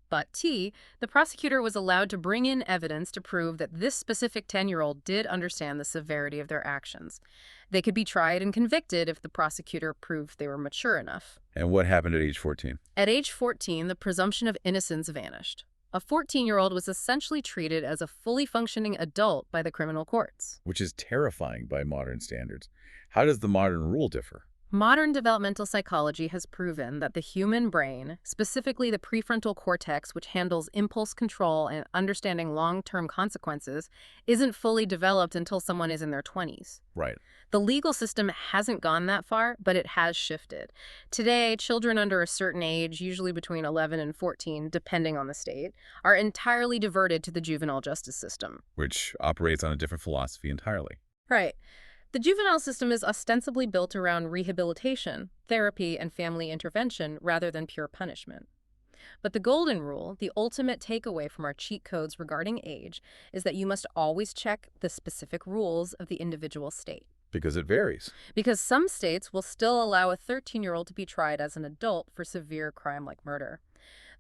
But the prosecutor was allowed to bring in evidence to prove that this specific 10-year-old did understand the severity of their actions. They could be tried and convicted if the prosecutor proved they were mature enough. And what happened at age 14? At age 14, the presumption of innocence vanished. A 14-year-old was essentially treated as a fully functioning adult by the criminal courts. Which is terrifying by modern standards. How does the modern rule differ? Modern developmental psychology has proven that the human brain, specifically the prefrontal cortex, which handles impulse control and understanding long-term consequences, isn't fully developed until someone is in their 20s. Right. The legal system hasn't gone that far, but it has shifted. Today, children under a certain age, usually between 11 and 14, depending on the state, are entirely diverted to the juvenile justice system. Which operates on a different philosophy entirely. Right. The juvenile system is ostensibly built around rehabilitation, therapy, and family intervention rather than pure punishment. But the golden rule, the ultimate takeaway from our cheat codes regarding age, is that you must always check the specific rules of the individual state. Because it varies. Because some states will still allow a 13-year-old to be tried as an adult for severe crime like murder.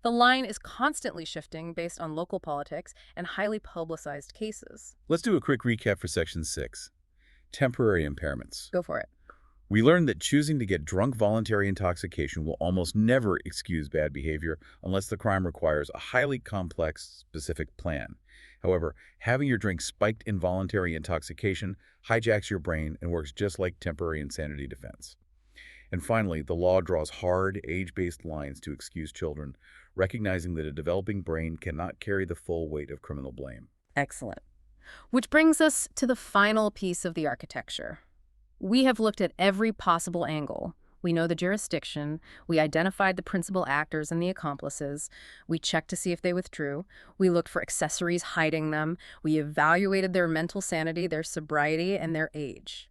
The line is constantly shifting based on local politics and highly publicized cases. Let's do a quick recap for Section 6. Temporary impairments. Go for it. We learned that choosing to get drunk voluntary intoxication will almost never excuse bad behavior unless the crime requires a highly complex, specific plan. However, having your drink spiked in voluntary intoxication hijacks your brain and works just like temporary insanity defense. And finally, the law draws hard, age-based lines to excuse children, recognizing that a developing brain cannot carry the full weight of criminal blame. Excellent. Which brings us to the final piece of the architecture. We have looked at every possible angle. We know the jurisdiction, we identified the principal actors and the accomplices, we checked to see if they withdrew, we looked for accessories hiding them, we evaluated their mental sanity, their sobriety, and their age.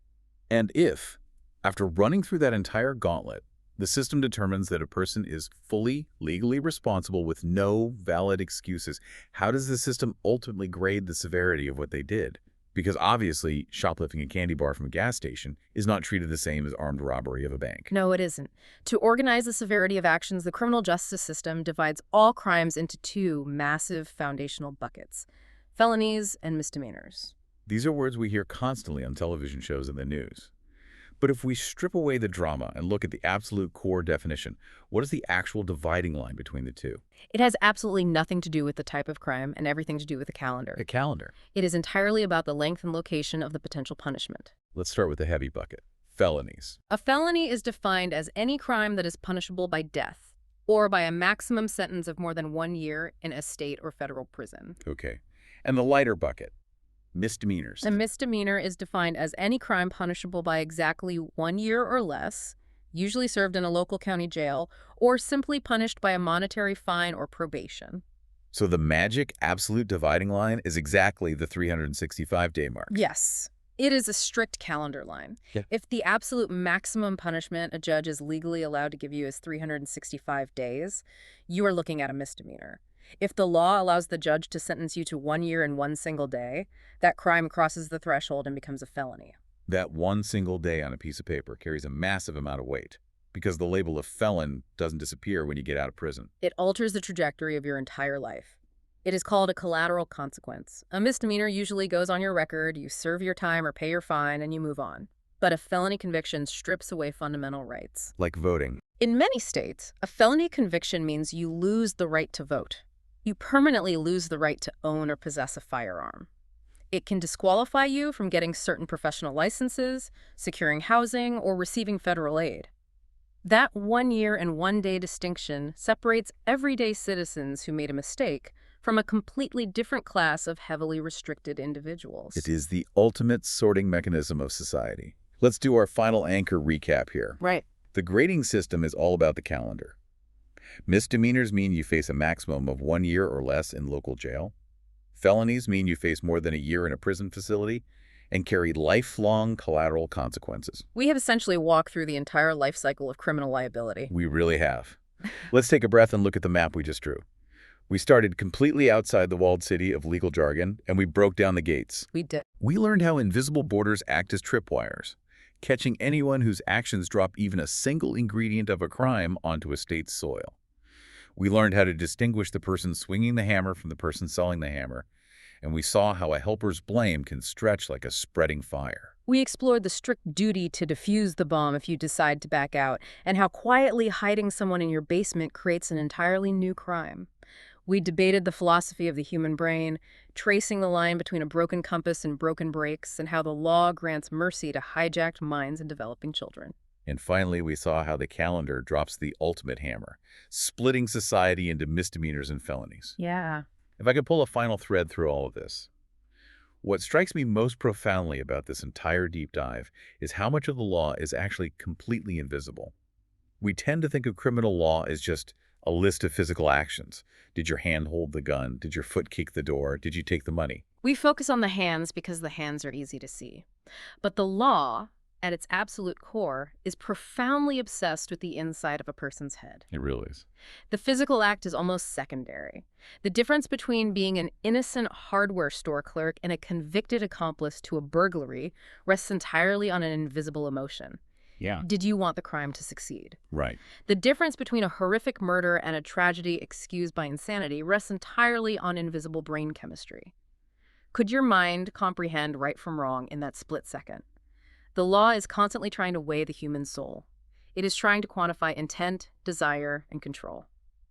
And if, after running through that entire gauntlet, the system determines that a person is fully legally responsible with no valid excuses, how does the system ultimately grade the severity of what they did? Because obviously, shoplifting a candy bar from a gas station is not treated the same as armed robbery of a bank. No, it isn't. To organize the severity of actions, the criminal justice system divides all crimes into 2 massive foundational buckets: felonies and misdemeanors. These are words we hear constantly on television shows and the news. But if we strip away the drama and look at the absolute core definition, what is the actual dividing line between the two? It has absolutely nothing to do with the type of crime and everything to do with the calendar. A calendar. It is entirely about the length and location of the potential punishment. Let's start with the heavy bucket. Felonies. A felony is defined as any crime that is punishable by death or by a maximum sentence of more than 1 year in a state or federal prison. Okay. And the lighter bucket. Misdemeanors. A misdemeanor is defined as any crime punishable by exactly 1 year or less, usually served in a local county jail, or simply punished by a monetary fine or probation. So the magic absolute dividing line is exactly the 365-day mark. Yes. It is a strict calendar line. Yeah. If the absolute maximum punishment a judge is legally allowed to give you is 365 days, you are looking at a misdemeanor. If the law allows the judge to sentence you to 1 year and 1 single day, that crime crosses the threshold and becomes a felony. That one single day on a piece of paper carries a massive amount of weight because the label of felon doesn't disappear when you get out of prison. It alters the trajectory of your entire life. It is called a collateral consequence. A misdemeanor usually goes on your record, you serve your time or pay your fine, and you move on. But a felony conviction strips away fundamental rights. Like voting. In many states, a felony conviction means you lose the right to vote. You permanently lose the right to own or possess a firearm. It can disqualify you from getting certain professional licenses, securing housing, or receiving federal aid. That 1 year and 1 day distinction separates everyday citizens who made a mistake from a completely different class of heavily restricted It individuals. is the ultimate sorting mechanism of society. Let's do our final anchor recap here. Right. The grading system is all about the calendar. Misdemeanors mean you face a maximum of 1 year or less in local jail. Felonies mean you face more than a year in a prison facility and carry lifelong collateral consequences. We have essentially walked through the entire life cycle of criminal liability. We really have. Let's take a breath and look at the map we just drew. We started completely outside the walled city of legal jargon, and we broke down the gates. We did. We learned how invisible borders act as tripwires, catching anyone whose actions drop even a single ingredient of a crime onto a state's soil. We learned how to distinguish the person swinging the hammer from the person selling the hammer, and we saw how a helper's blame can stretch like a spreading fire. We explored the strict duty to defuse the bomb if you decide to back out, and how quietly hiding someone in your basement creates an entirely new crime. We debated the philosophy of the human brain, tracing the line between a broken compass and broken brakes, and how the law grants mercy to hijacked minds and developing children. And finally, we saw how the calendar drops the ultimate hammer, splitting society into misdemeanors and felonies. Yeah. If I could pull a final thread through all of this, what strikes me most profoundly about this entire deep dive is how much of the law is actually completely invisible. We tend to think of criminal law as just a list of physical actions. Did your hand hold the gun? Did your foot kick the door? Did you take the money? We focus on the hands because the hands are easy to see. But the law, at its absolute core, is profoundly obsessed with the inside of a person's head. It really is. The physical act is almost secondary. The difference between being an innocent hardware store clerk and a convicted accomplice to a burglary rests entirely on an invisible emotion. Yeah. Did you want the crime to succeed? Right. The difference between a horrific murder and a tragedy excused by insanity rests entirely on invisible brain chemistry. Could your mind comprehend right from wrong in that split second? The law is constantly trying to weigh the human soul. It is trying to quantify intent, desire, and control.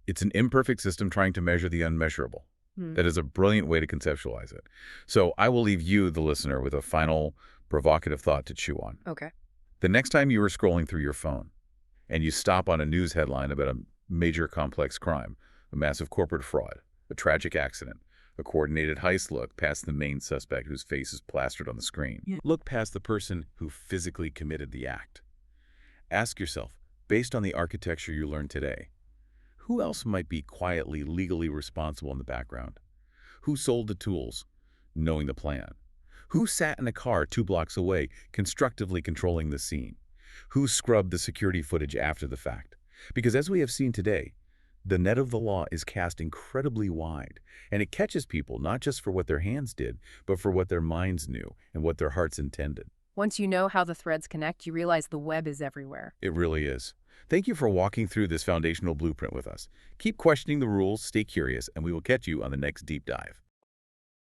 It's an imperfect system trying to measure the unmeasurable. That is a brilliant way to conceptualize it. So I will leave you, the listener, with a final provocative thought to chew on. Okay. The next time you are scrolling through your phone and you stop on a news headline about a major complex crime, a massive corporate fraud, a tragic accident, a coordinated heist, look past the main suspect whose face is plastered on the screen. Look past the person who physically committed the act. Ask yourself, based on the architecture you learned today, who else might be quietly, legally responsible in the background? Who sold the tools, knowing the plan? Who sat in a car 2 blocks away, constructively controlling the scene? Who scrubbed the security footage after the fact? Because as we have seen today, the net of the law is cast incredibly wide, and it catches people not just for what their hands did, but for what their minds knew and what their hearts intended. Once you know how the threads connect, you realize the web is everywhere. It really is. Thank you for walking through this foundational blueprint with us. Keep questioning the rules, stay curious, and we will catch you on the next deep dive.